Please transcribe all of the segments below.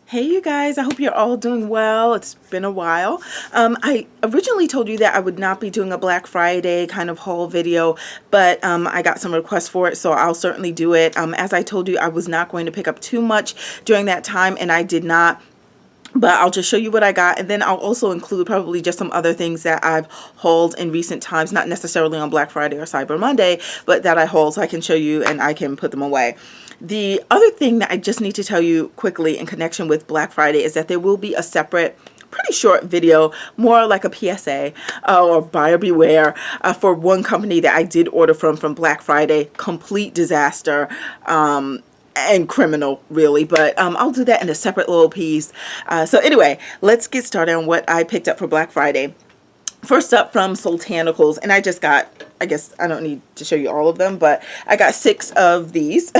Hey you guys, I hope you're all doing well. It's been a while. I originally told you that I would not be doing a Black Friday kind of haul video, but I got some requests for it, so I'll certainly do it. As I told you, I was not going to pick up too much during that time, and I did not. But I'll just show you what I got, and then I'll also include probably just some other things that I've hauled in recent times, not necessarily on Black Friday or Cyber Monday, but that I hauled so I can show you and I can put them away. The other thing that I just need to tell you quickly in connection with Black Friday is that there will be a separate pretty short video, more like a PSA or buyer beware for one company that I did order from Black Friday. Complete disaster. And criminal, really, but I'll do that in a separate little piece. So anyway, let's get started on what I picked up for Black Friday. First up, from Soultanicals, and I just got, I guess I don't need to show you all of them, but I got 6 of these,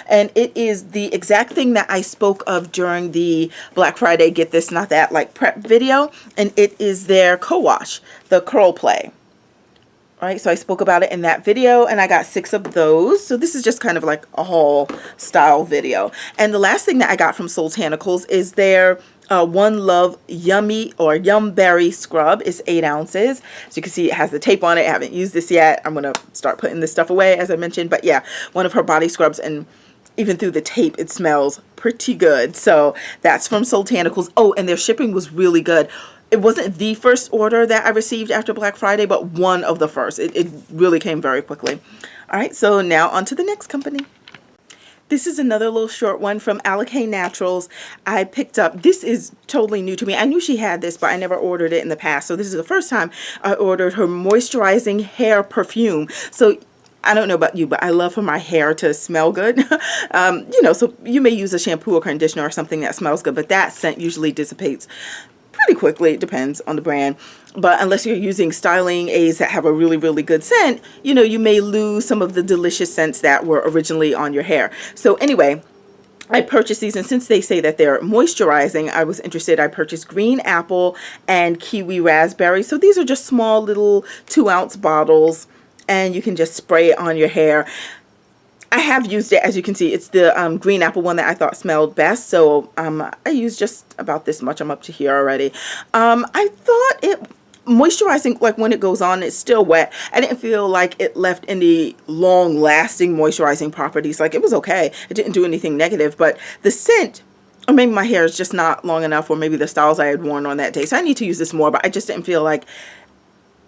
and it is the exact thing that I spoke of during the Black Friday Get This Not That like prep video, and it is their co-wash, the Curl Play. Right, so I spoke about it in that video, and I got 6 of those. So this is just kind of like a haul style video. And the last thing that I got from Soultanicals is their One Love Yummy or Yum Berry Scrub. Is 8 ounces. As you can see, it has the tape on it. I haven't used this yet. I'm going to start putting this stuff away, as I mentioned. But yeah, one of her body scrubs, and even through the tape, it smells pretty good. So that's from Soultanicals. Oh, and their shipping was really good. It wasn't the first order that I received after Black Friday, but one of the first. It really came very quickly. All right, so now on to the next company. This is another little short one from Alikay Naturals. I picked up, this is totally new to me. I knew she had this, but I never ordered it in the past. So this is the first time I ordered her moisturizing hair perfume. So I don't know about you, but I love for my hair to smell good. You know, so you may use a shampoo or conditioner or something that smells good, but that scent usually dissipates pretty quickly. It depends on the brand, but unless you're using styling aids that have a really good scent, you know, you may lose some of the delicious scents that were originally on your hair. So anyway, I purchased these, and since they say that they're moisturizing, I was interested. I purchased green apple and kiwi raspberry. So these are just small little 2-ounce bottles, and you can just spray it on your hair. I have used it, as you can see. It's the green apple one that I thought smelled best, so I used just about this much. I'm up to here already. I thought it moisturizing, like when it goes on, it's still wet. I didn't feel like it left any long-lasting moisturizing properties. Like, it was okay. It didn't do anything negative, but the scent, or maybe my hair is just not long enough, or maybe the styles I had worn on that day. So I need to use this more, but I just didn't feel like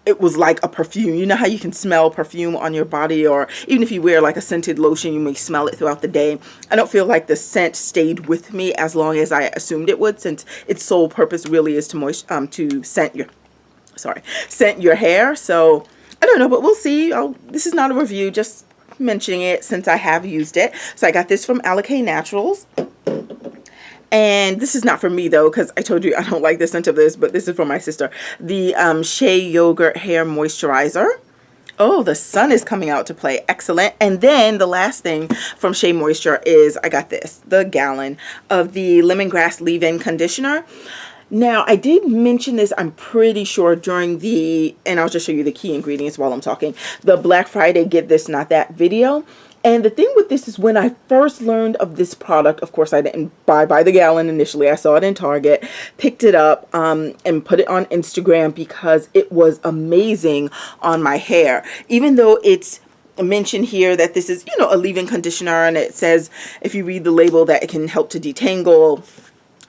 it was like a perfume. You know how you can smell perfume on your body, or even if you wear like a scented lotion, you may smell it throughout the day. I don't feel like the scent stayed with me as long as I assumed it would, since its sole purpose really is to scent your hair. So I don't know, but we'll see. This is not a review, just mentioning it since I have used it. So I got this from Alikay Naturals. And this is not for me, though, because I told you I don't like the scent of this, but this is for my sister. The Shea Yogurt Hair Moisturizer. Oh, the sun is coming out to play. Excellent. And then the last thing from Shea Moisture is I got this, the gallon of the lemongrass leave-in conditioner. Now, I did mention this, I'm pretty sure, during the, and I'll just show you the key ingredients while I'm talking, the Black Friday Get This Not That video. And the thing with this is, when I first learned of this product, of course, I didn't buy by the gallon initially. I saw it in Target, picked it up, and put it on Instagram because it was amazing on my hair. Even though it's mentioned here that this is, you know, a leave-in conditioner, and it says, if you read the label, that it can help to detangle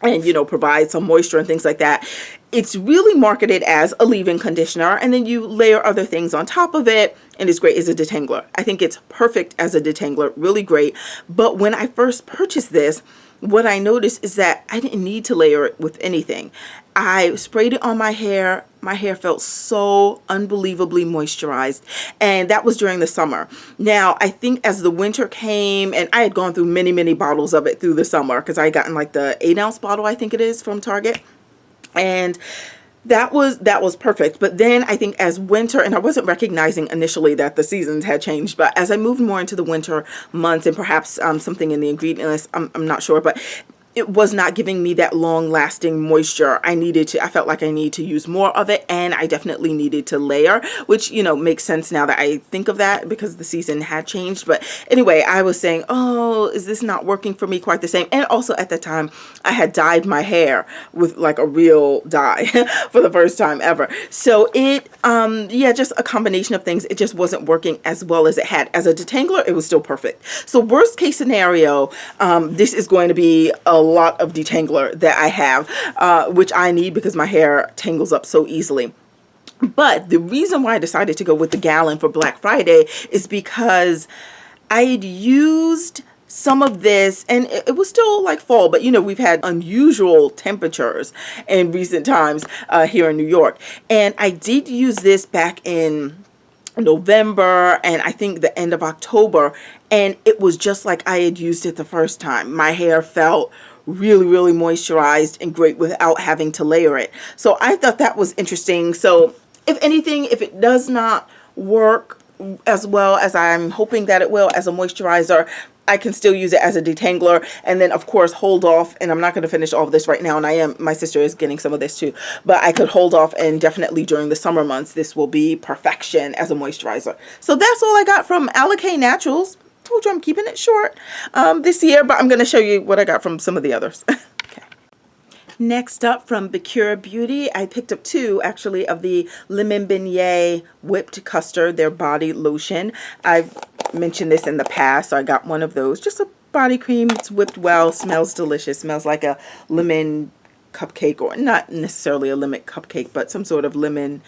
and, you know, provide some moisture and things like that. It's really marketed as a leave-in conditioner, and then you layer other things on top of it, and it's great as a detangler. I think it's perfect as a detangler, really great. But when I first purchased this, what I noticed is that I didn't need to layer it with anything. I sprayed it on my hair. My hair felt so unbelievably moisturized, and that was during the summer. Now, I think as the winter came, and I had gone through many bottles of it through the summer, because I had gotten like the 8-ounce bottle, I think it is, from Target. And that was perfect. But then I think as winter, and I wasn't recognizing initially that the seasons had changed, but as I moved more into the winter months, and perhaps something in the ingredient list, I'm not sure, but it was not giving me that long lasting moisture. I felt like I needed to use more of it, and I definitely needed to layer, which, you know, makes sense now that I think of that because the season had changed. But anyway, I was saying, oh, is this not working for me quite the same? And also at the time I had dyed my hair with like a real dye for the first time ever. So it, yeah, just a combination of things. It just wasn't working as well as it had. As a detangler, it was still perfect. So worst case scenario, this is going to be a lot of detangler that I have, which I need because my hair tangles up so easily. But the reason why I decided to go with the gallon for Black Friday is because I'd used some of this, and it was still like fall, but you know, we've had unusual temperatures in recent times here in New York. And I did use this back in November and I think the end of October, and it was just like I had used it the first time. My hair felt really, really moisturized and great without having to layer it. So I thought that was interesting. So if anything, if it does not work as well as I'm hoping that it will as a moisturizer, I can still use it as a detangler, and then of course hold off, and I'm not going to finish all of this right now, and my sister is getting some of this too, but I could hold off, and definitely during the summer months this will be perfection as a moisturizer. So that's all I got from Alikay Naturals. Told you I'm keeping it short this year, but I'm going to show you what I got from some of the others. Okay. Next up from Bekura Beauty, I picked up two actually of the Lemon Beignet Whipped Custard, their body lotion. I've mentioned this in the past, so I got one of those. Just a body cream. It's whipped well, smells delicious, smells like a lemon cupcake, or not necessarily a lemon cupcake, but some sort of lemon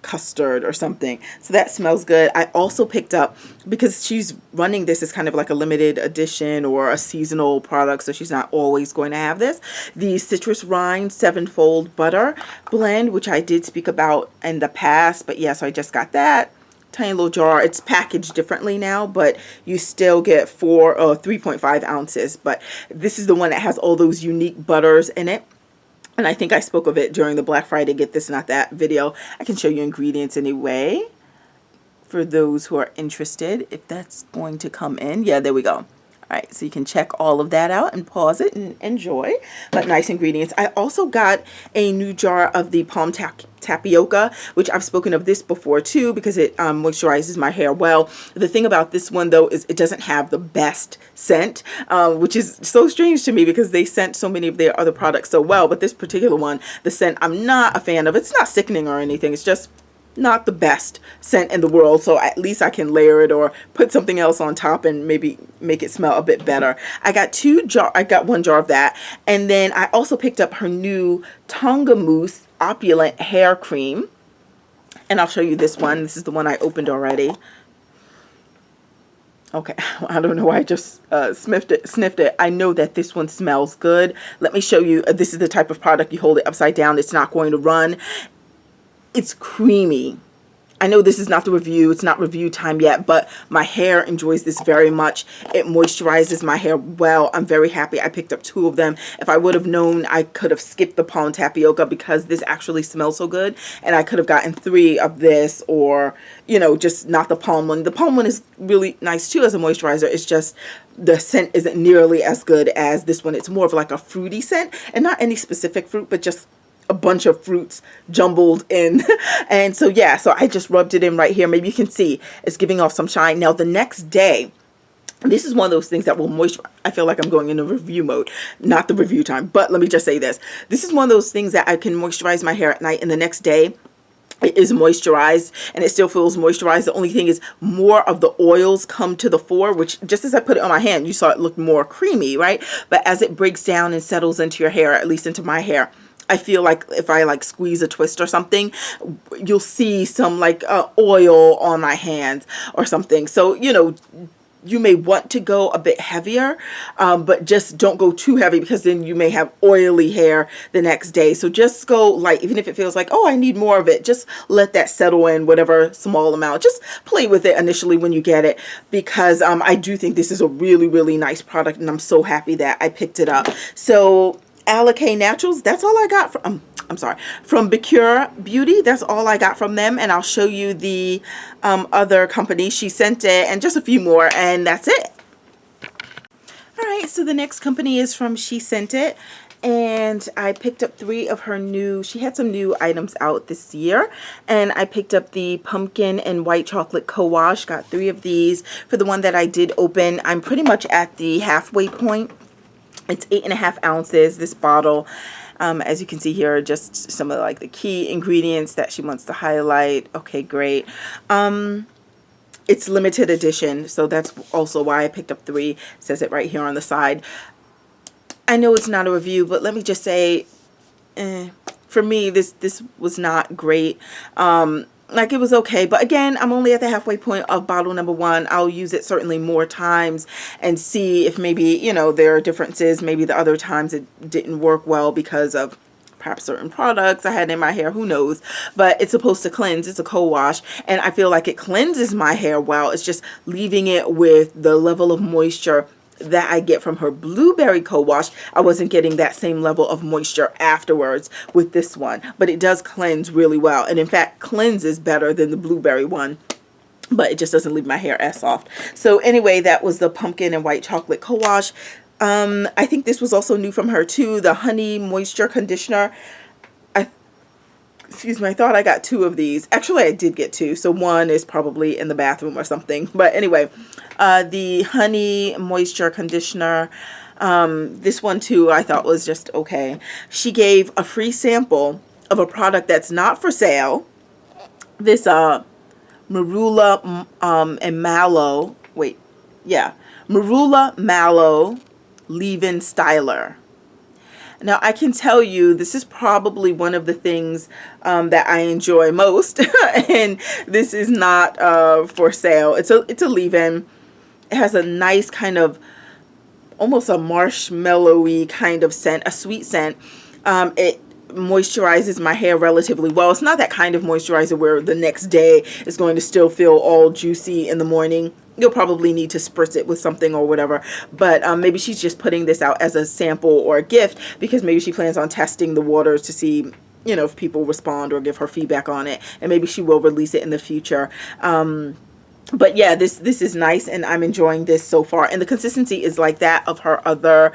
custard or something. So that smells good. I also picked up, because she's running this as kind of like a limited edition or a seasonal product, so she's not always going to have this, the Citrus Rind Sevenfold Butter Blend, which I did speak about in the past. But yeah, so I just got that tiny little jar. It's packaged differently now, but you still get 3.5 ounces. But this is the one that has all those unique butters in it. And I think I spoke of it during the Black Friday Get This Not That video. I can show you ingredients anyway for those who are interested, if that's going to come in. Yeah, there we go. All right, so you can check all of that out and pause it and enjoy. But nice ingredients. I also got a new jar of the Palm Tapioca, which I've spoken of this before too, because it moisturizes my hair well. The thing about this one though is it doesn't have the best scent, which is so strange to me because they scent so many of their other products so well. But this particular one, the scent, I'm not a fan of. It's not sickening or anything. It's just not the best scent in the world, so at least I can layer it or put something else on top and maybe make it smell a bit better. I got one jar of that, and then I also picked up her new Tonga Mousse Opulent Hair Cream, and I'll show you this one. This is the one I opened already. Okay, I don't know why I just sniffed it. I know that this one smells good. Let me show you. This is the type of product you hold it upside down. It's not going to run. It's creamy. I know this is not the review. It's not review time yet, but my hair enjoys this very much. It moisturizes my hair well. I'm very happy I picked up two of them. If I would have known, I could have skipped the Palm Tapioca because this actually smells so good, and I could have gotten 3 of this, or, you know, just not the Palm one. The Palm one is really nice too as a moisturizer. It's just the scent isn't nearly as good as this one. It's more of like a fruity scent, and not any specific fruit, but just a bunch of fruits jumbled in. And so yeah, so I just rubbed it in right here. Maybe you can see it's giving off some shine. Now the next day, this is one of those things that will moisturize. I feel like I'm going into review mode, not the review time, but let me just say this. This is one of those things that I can moisturize my hair at night, and the next day it is moisturized and it still feels moisturized. The only thing is more of the oils come to the fore, which just as I put it on my hand, you saw it look more creamy, right? But as it breaks down and settles into your hair, at least into my hair, I feel like if I like squeeze a twist or something, you'll see some like oil on my hands or something. So, you know, you may want to go a bit heavier, but just don't go too heavy, because then you may have oily hair the next day. So just go light, even if it feels like, oh, I need more of it. Just let that settle in, whatever small amount. Just play with it initially when you get it, because I do think this is a really, really nice product, and I'm so happy that I picked it up. So Alikay Naturals, that's all I got from, from Bekura Beauty. That's all I got from them, and I'll show you the other company, SheScentIT, and just a few more, and that's it. All right, right, so the next company is from SheScentIT, and I picked up 3 of her new, she had some new items out this year, and I picked up the pumpkin and white chocolate co-wash. Got 3 of these. For the one that I did open, I'm pretty much at the halfway point. It's 8.5 ounces, this bottle. As you can see here, just some of like the key ingredients that she wants to highlight. Okay, great. It's limited edition, so that's also why I picked up 3. It says it right here on the side. I know it's not a review, but let me just say, for me, this was not great. Like, it was okay, but again, I'm only at the halfway point of bottle number 1. I'll use it certainly more times and see if maybe, you know, there are differences. Maybe the other times it didn't work well because of perhaps certain products I had in my hair, who knows. But it's supposed to cleanse. It's a co-wash, and I feel like it cleanses my hair well. It's just leaving it with the level of moisture that I get from her blueberry co-wash. I wasn't getting that same level of moisture afterwards with this one, but it does cleanse really well, and in fact cleanses better than the blueberry one, but it just doesn't leave my hair as soft. So anyway, that was the pumpkin and white chocolate co-wash. I think this was also new from her too, the honey moisture conditioner. Excuse me, I thought I got 2 of these. Actually, I did get 2, so one is probably in the bathroom or something. But anyway, the honey moisture conditioner, this one too I thought was just okay. She gave a free sample of a product that's not for sale. This Marula and Mallow, Marula Mallow leave-in styler. Now, I can tell you this is probably one of the things that I enjoy most, and this is not for sale. It's a leave-in. It has a nice kind of almost a marshmallowy kind of scent, a sweet scent. It moisturizes my hair relatively well. It's not that kind of moisturizer where the next day is going to still feel all juicy in the morning. You'll probably need to spritz it with something or whatever, but maybe she's just putting this out as a sample or a gift because maybe she plans on testing the waters to see, you know, if people respond or give her feedback on it, and maybe she will release it in the future. But yeah, this is nice, and I'm enjoying this so far, and the consistency is like that of her other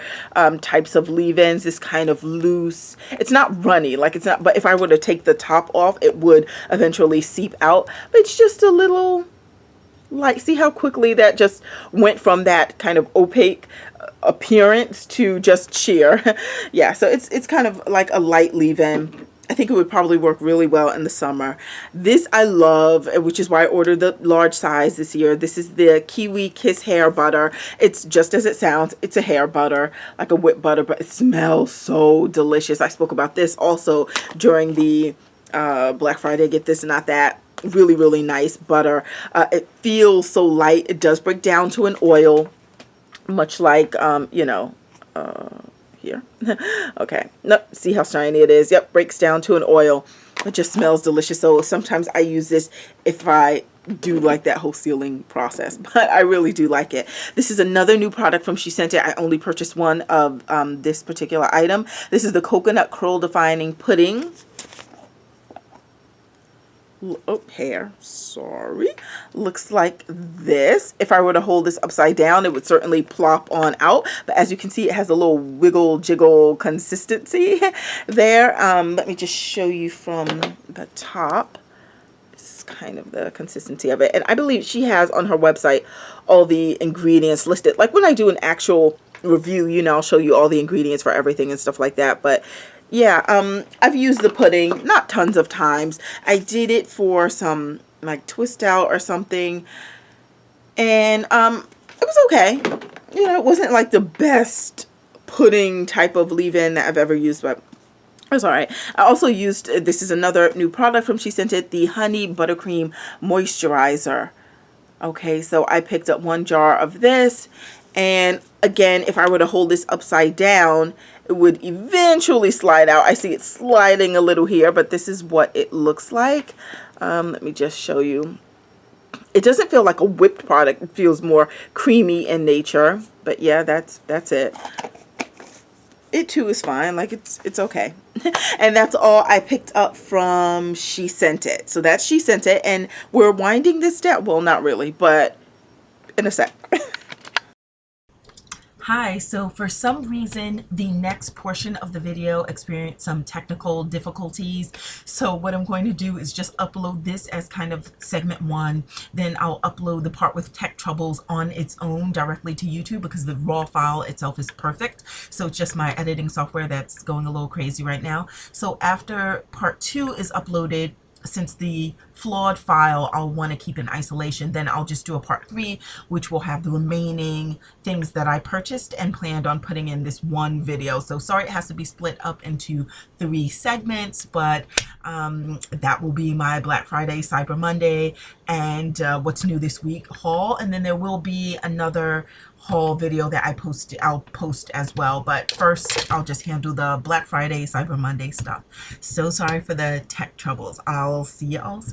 types of leave-ins. This kind of loose, it's not runny, like it's not, but if I were to take the top off, it would eventually seep out, but it's just a little, like, see how quickly that just went from that kind of opaque appearance to just sheer. Yeah, so it's kind of like a light leave-in. I think it would probably work really well in the summer. This I love, which is why I ordered the large size this year. This is the Kiwi Kiss Hair Butter. It's just as it sounds. It's a hair butter, like a whipped butter, but it smells so delicious. I spoke about this also during the Black Friday Get This Not That. Really, really nice butter. It feels so light. It does break down to an oil, much like, you know, here. Okay. Nope. See how shiny it is? Yep. Breaks down to an oil. It just smells delicious. So sometimes I use this if I do like that whole sealing process, but I really do like it. This is another new product from SheScentIT. I only purchased one of this particular item. This is the coconut curl defining pudding. Oh, hair, sorry. Looks like this. If I were to hold this upside down, it would certainly plop on out, but as you can see, it has a little wiggle jiggle consistency there. Let me just show you from the top. This is kind of the consistency of it, and I believe she has on her website all the ingredients listed. Like when I do an actual review, you know, I'll show you all the ingredients for everything and stuff like that, but yeah, I've used the pudding not tons of times. I did it for some like twist out or something, and it was okay. You know, it wasn't like the best pudding type of leave-in that I've ever used, but it's alright. I also used, this is another new product from SheScentIT, the Honey Buttercream Moisturizer. Okay, so I picked up 1 jar of this, and again, if I were to hold this upside down, it would eventually slide out. I see it sliding a little here, but this is what it looks like. Let me just show you. It doesn't feel like a whipped product. It feels more creamy in nature, but yeah, that's it. It too is fine. Like it's okay. And that's all I picked up from SheScentIT. So that's SheScentIT, and we're winding this down. Well, not really, but in a sec. Hi, so for some reason, the next portion of the video experienced some technical difficulties. So what I'm going to do is just upload this as kind of segment one. Then I'll upload the part with tech troubles on its own directly to YouTube because the raw file itself is perfect. So it's just my editing software that's going a little crazy right now. So after part two is uploaded, since the flawed file I'll want to keep in isolation, then I'll just do a part three, which will have the remaining things that I purchased and planned on putting in this one video. So sorry it has to be split up into 3 segments, but that will be my Black Friday, Cyber Monday, and what's new this week haul. And then there will be another haul video that I'll post as well, but first I'll just handle the Black Friday, Cyber Monday stuff. So sorry for the tech troubles. I'll see you all soon.